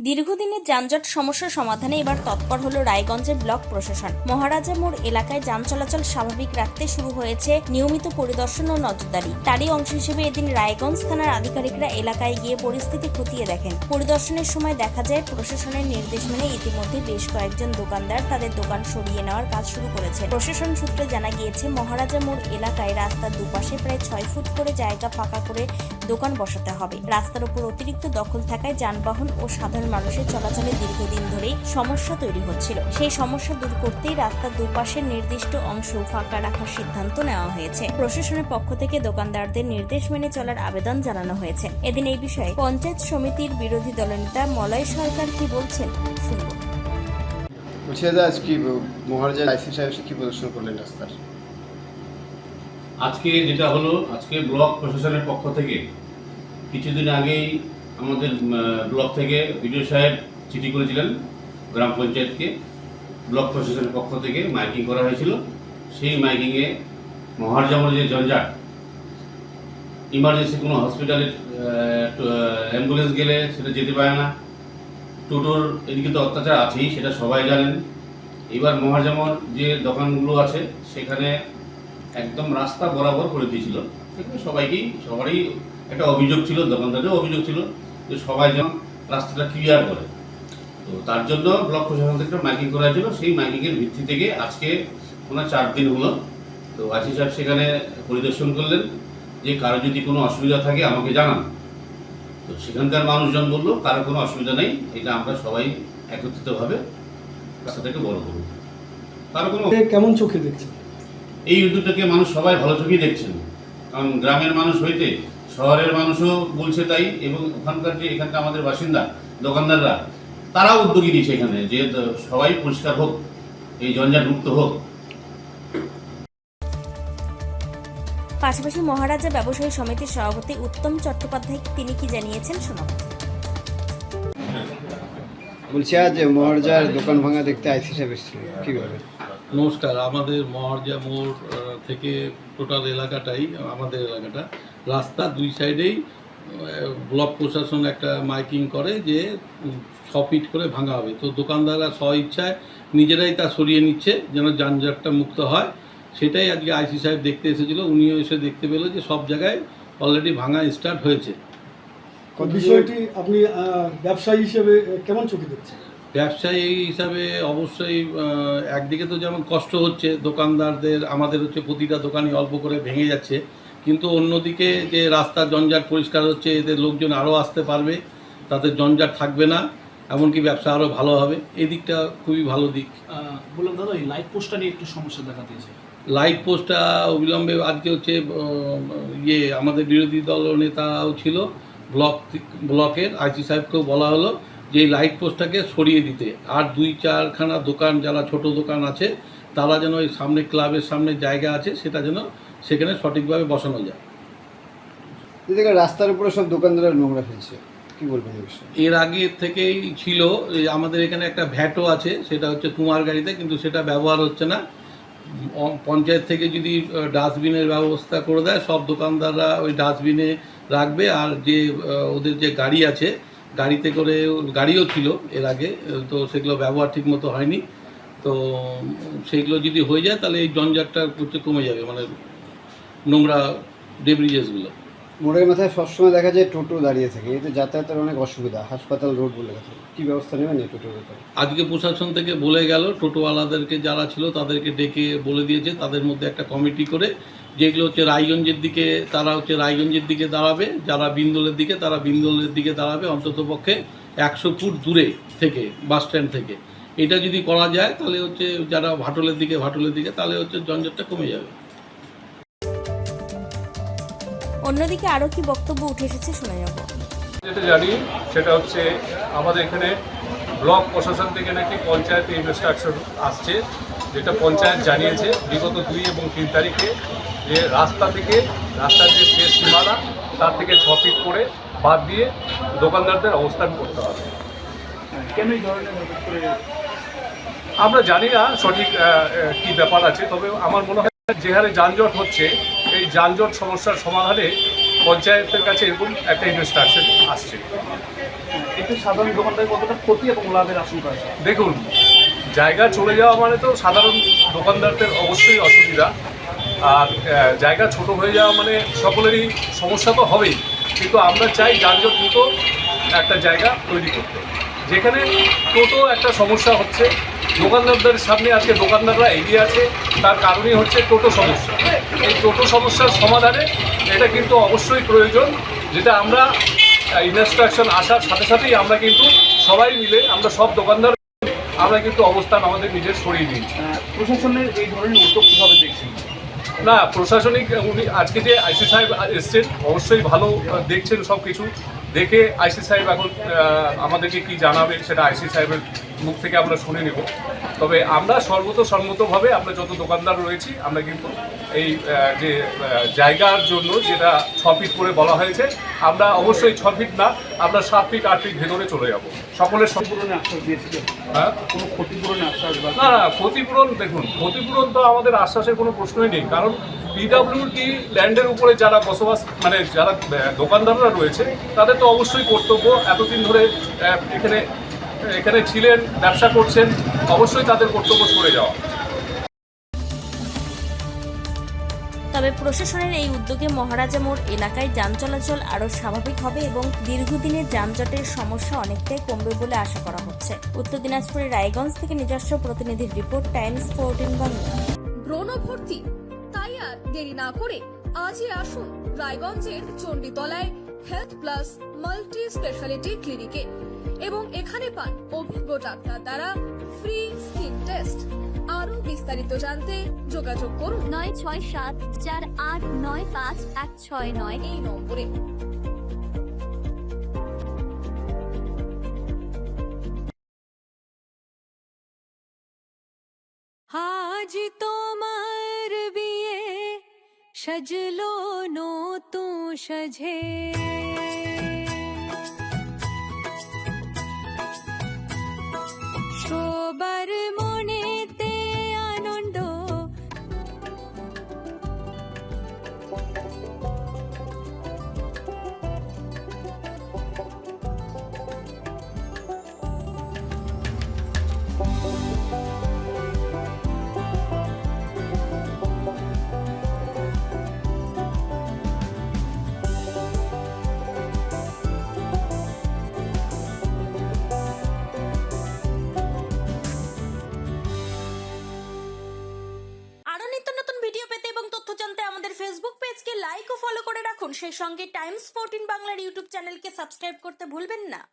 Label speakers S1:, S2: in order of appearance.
S1: দীর্ঘদিনের যানজট সমস্যা সমাধানে এবার তৎপর হলো রায়গঞ্জের ব্লক প্রশাসন। মহারাজা মোড় এলাকায় যান চলাচল স্বাভাবিক রাখতে শুরু হয়েছে নিয়মিত পরিদর্শন ও নজরদারি। তারই অংশ হিসেবে এদিন রায়গঞ্জ থানার আধিকারিকরা এলাকায় গিয়ে পরিস্থিতি খতিয়ে দেখেন। পরিদর্শনের সময় দেখা যায় প্রশাসনের নির্দেশ মেনে ইতিমধ্যে বেশ কয়েকজন দোকানদার তাদের দোকান সরিয়ে নেওয়ার কাজ শুরু করেছে। প্রশাসন সূত্রে জানা গিয়েছে, মহারাজা মোড় এলাকায় রাস্তার দুপাশে প্রায় 6 ফুট করে জায়গা ফাঁকা করে দোকান বসাতে হবে। রাস্তার উপর অতিরিক্ত দখল থাকায় যানবাহন ও সাধারণ মানুষের চলাচলে দীর্ঘদিন ধরেই সমস্যা তৈরি হচ্ছিল। সেই সমস্যা দূর করতেই রাস্তার দুপাশের নির্দিষ্ট অংশ ফাঁকা রাখার সিদ্ধান্ত নেওয়া হয়েছে। প্রশাসনের পক্ষ থেকে দোকানদারদের নির্দেশ মেনে চলার আবেদন জানানো হয়েছে। এদিন এই বিষয়ে পঞ্চায়েত সমিতির বিরোধী দলনেতা মলয় সরকার কি বলছেন শুনব।
S2: বলছি আজ কি মহারাজা আইসি সাহেব কি প্রদর্শন করলেন রাস্তার?
S3: আজকে যেটা হলো, আজকে ব্লক প্রশাসনের পক্ষ থেকে কিছুদিন আগেই আমাদের ব্লক থেকে বিডিও সাহেব চিঠি করেছিলেন গ্রাম পঞ্চায়েতকে। ব্লক প্রশাসনের পক্ষ থেকে মাইকিং করা হয়েছিল। সেই মাইকিংয়ে মহারাজা মোড়ে যে জঞ্জাট, ইমার্জেন্সি কোনো হসপিটালে অ্যাম্বুলেন্স গেলে সেটা যেতে পারে না, টোটোর এদিকে তো অত্যাচার আছেই, সেটা সবাই জানেন। এবার মহারাজা মোড় যে দোকানগুলো আছে সেখানে একদম রাস্তা বরাবর করে দিয়েছিল। সেখানে সবারই একটা অভিযোগ ছিল, দোকানদারেরও অভিযোগ ছিল যে সবাই যেন রাস্তাটা ক্লিয়ার করে। তো তার জন্য ব্লক প্রশাসন থেকে মাইকিং করা হয়েছিল। সেই মাইকিংয়ের ভিত্তি থেকে আজকে 4 দিন হলো। তো আইসি সাহেব সেখানে পরিদর্শন করলেন যে কারো যদি কোনো অসুবিধা থাকে আমাকে জানান। তো সেখানকার মানুষজন বললো কারো কোনো অসুবিধা নেই, এটা আমরা সবাই একত্রিতভাবে রাস্তাটাকে বড় করব। কারো কোনো
S4: কেমন চোখে দেখছেন
S3: এই উদ্যোগটাকে মানুষ সবাই ভালো চোখেই দেখছেন, কারণ গ্রামের মানুষ হইতে শহরের মানুষও বলছে তাই, এবং ওখানকার যে এখানকার আমাদের বাসিন্দা দোকানদাররা তারাও উদ্যোগী নিয়েছে এখানে যে সবাই পরিষ্কার হোক, এই জঞ্জাট মুক্ত হোক।
S1: পাশাপাশি মহারাজা ব্যবসায়ী সমিতির সভাপতি উত্তম চট্টোপাধ্যায় তিনি কি জানিয়েছেন শোনাব।
S2: বলছি আজ মহারাজার দোকান ভাঙা দেখতে আইসি সাহেব এসেছিল, কীভাবে?
S5: নমস্কার। আমাদের মহারাজা মোড় থেকে টোটাল এলাকাটাই আমাদের এলাকাটা, রাস্তা দুই সাইডেই ব্লক প্রশাসন একটা মাইকিং করে যে 6 ফিট করে ভাঙা হবে। তো দোকানদাররা স্ব ইচ্ছায় নিজেরাই তা সরিয়ে নিচ্ছে যেন যানজটটা মুক্ত হয়। সেটাই আজকে আইসি সাহেব দেখতে এসেছিলো। উনিও এসে দেখতে পেল যে সব জায়গায় অলরেডি ভাঙা স্টার্ট হয়েছে।
S4: বিষয়টি আপনি ব্যবসায়ী হিসেবে কেমন চোখে দেখছেন?
S5: ব্যবসায়ী হিসাবে অবশ্যই একদিকে তো যেমন কষ্ট হচ্ছে দোকানদারদের, আমাদের হচ্ছে প্রতিটা দোকানই অল্প করে ভেঙে যাচ্ছে, কিন্তু অন্যদিকে যে রাস্তার জঞ্জাট পরিষ্কার হচ্ছে, এতে লোকজন আরও আসতে পারবে, তাদের জঞ্জাট থাকবে না, এমনকি ব্যবসা আরও ভালো হবে। এই দিকটা খুবই ভালো দিক।
S6: বললাম দাদা, এই লাইট পোস্টটা নিয়ে একটু সমস্যা দেখা দিয়েছে।
S5: লাইট পোস্টটা অবিলম্বে আজকে হচ্ছে আমাদের বিরোধী দল নেতাও ছিল, ব্লকের আইসি সাহেবকেও বলা হলো যে এই লাইট পোস্টটাকে সরিয়ে দিতে, আর 2-4খানা দোকান যারা ছোট দোকান আছে তারা যেন এই সামনে ক্লাবের সামনে জায়গা আছে সেটা যেন সেখানে সঠিকভাবে বসানো যায়।
S2: রাস্তার উপরে সব দোকানদাররা নোংরা ফেলছে, কি বলবেন এই বিষয়ে?
S5: এর আগে থেকেই ছিল, আমাদের এখানে একটা ভ্যাটও আছে, সেটা হচ্ছে কুমার গাড়িতে, কিন্তু সেটা ব্যবহার হচ্ছে না। পঞ্চায়েত থেকে যদি ডাস্টবিনের ব্যবস্থা করে দেয়, সব দোকানদাররা ওই ডাস্টবিনে রাখবে। আর যে ওদের যে গাড়ি আছে, গাড়িতে করে, গাড়িও ছিল এর আগে, তো সেগুলো ব্যবহার ঠিক মতো হয়নি। তো সেগুলো যদি হয়ে যায় তাহলে এই জঞ্জাটটা কমে যাবে, মানে নোংরা ডেব্রিজেসগুলো।
S2: মোড়ের মাথায় সবসময় দেখা যায় টোটো দাঁড়িয়ে থাকে, এতে যাতায়াতের অনেক অসুবিধা, হাসপাতাল রোড বলে গেছে, কী ব্যবস্থা নেবেন এই টোটোর ব্যাপারে?
S5: আজকে প্রশাসন থেকে বলে গেল, টোটোওয়ালাদেরকে যারা ছিল তাদেরকে ডেকে বলে দিয়েছে, তাদের মধ্যে একটা কমিটি করে যেগুলো হচ্ছে রায়গঞ্জের দিকে তারা হচ্ছে রায়গঞ্জের দিকে দাঁড়াবে, যারা বিন্দোলের দিকে তারা বিন্দোলের দিকে দাঁড়াবে, অন্ততপক্ষে 100 ফুট দূরে থেকে বাস স্ট্যান্ড থেকে। এটা যদি করা যায় তাহলে হচ্ছে যারা ভাটলের দিকে তাহলে হচ্ছে জঞ্জাটটা কমে যাবে।
S1: অন্যদিকে আরও কি বক্তব্য উঠে এসেছে শুনে নেব।
S7: যেটা জানি সেটা হচ্ছে আমাদের এখানে ব্লক প্রশাসন থেকে নাকি পঞ্চায়েতে ইনস্ট্রাকশন আসছে, যেটা পঞ্চায়েত জানিয়েছে বিগত 2 এবং 3 তারিখে, যে রাস্তার যে শেষ সীমানা তার থেকে 6 ফিট করে বাদ দিয়ে দোকানদারদের অবস্থান করতে হবে।
S6: কেন এই ধরনের
S7: আমরা জানি না সঠিক কি ব্যাপার আছে, তবে আমার মনে হয় যে হারে যানজট হচ্ছে, এই যানজট সমস্যার সমাধানে পঞ্চায়েতের কাছে এরকম একটা ইনস্ট্রাকশন আসছে।
S6: এতে সাধারণ দোকানদার কতটা ক্ষতি এবং লাভের আশঙ্কা আছে?
S7: দেখুন, জায়গা চলে যাওয়া মানে তো সাধারণ দোকানদারদের অবশ্যই অসুবিধা, আর জায়গা ছোট হয়ে যাওয়া মানে সকলেরই সমস্যা তো হবেই, কিন্তু আমরা চাই যানজট মুক্ত একটা জায়গা তৈরি করতে। যেখানে টোটো একটা সমস্যা হচ্ছে, দোকানদারদের সামনে আজকে দোকানদাররা এগিয়ে আছে, তার কারণই হচ্ছে টোটো সমস্যা। এই টোটো সমস্যার সমাধানে এটা কিন্তু অবশ্যই প্রয়োজন, যেটা আমরা ইনস্ট্রাকশন আসার সাথে সাথেই আমরা কিন্তু সবাই মিলে, আমরা সব দোকানদার আমরা কিন্তু অবস্থান আমাদের নিজের সরিয়ে নিয়েছি।
S6: প্রশাসনের এই ধরনের উদ্যোগ কীভাবে দেখছেন?
S7: না, প্রশাসনিক উনি আজকে যে আইসি সাহেব এসছেন অবশ্যই ভালো দেখছেন, সব কিছু দেখে আইসি সাহেব এখন আমাদেরকে কি জানাবে সেটা আইসি সাহেবের মুখ থেকে আমরা শুনে নেব। তবে আমরা সর্বতোভাবে আমরা যত দোকানদার রয়েছি আমরা কিন্তু এই যে জায়গার জন্য যেটা 6 ফিট করে বলা হয়েছে, আমরা অবশ্যই 6 ফিট না, আমরা 7 ফিট 8 ফিট ভেতরে চলে যাব সকলের সঙ্গে।
S6: ক্ষতিপূরণের আশ্বাস দিয়েছিলেন?
S7: হ্যাঁ,
S6: কোনো ক্ষতিপূরণের আশ্বাস বা
S7: না না, ক্ষতিপূরণ দেখুন, ক্ষতিপূরণ তো আমাদের আশ্বাসের কোনো প্রশ্নই নেই, কারণ পিডব্লিউডি ল্যান্ডের উপরে যারা বসবাস মানে যারা দোকানদাররা রয়েছে তাদের তো অবশ্যই কর্তব্য, এতদিন ধরে এখানে ছিলেন, ব্যবসা করছেন, অবশ্যই তাদের কর্তব্য সরে যাওয়া।
S1: তবে প্রশাসনের এই উদ্যোগে মহারাজা মোড় এলাকায় যান চলাচল আরও স্বাভাবিক হবে এবং দীর্ঘদিনের যানজটের সমস্যা অনেকটাই কমবে বলে আশা করা হচ্ছে। উত্তর দিনাজপুরের রায়গঞ্জ থেকে নিজস্ব প্রতিনিধির রিপোর্ট, টাইমস 14 বাংলা।
S8: ব্রণ ভর্তি? তাই আর দেরি না করে আজই আসুন রায়গঞ্জের চণ্ডীতলায় হেলথ প্লাস মাল্টি স্পেশালিটি ক্লিনিকে এবং এখানে পান অভিজ্ঞ ডাক্তার দ্বারা ফ্রি স্কিন টেস্ট। আরো বিস্তারিত জানতে যোগাযোগ করুন 9674895169 এই নম্বরে।
S9: আজ তোমার বিয়ে সাজলো নতুন সাজে, সবার মনেতে আনন্দ।
S1: ফেসবুক পেজকে লাইক ও ফলো করে রাখুন, সেই সঙ্গে টাইমস 14 বাংলার ইউটিউব চ্যানেলকে সাবস্ক্রাইব করতে ভুলবেন না।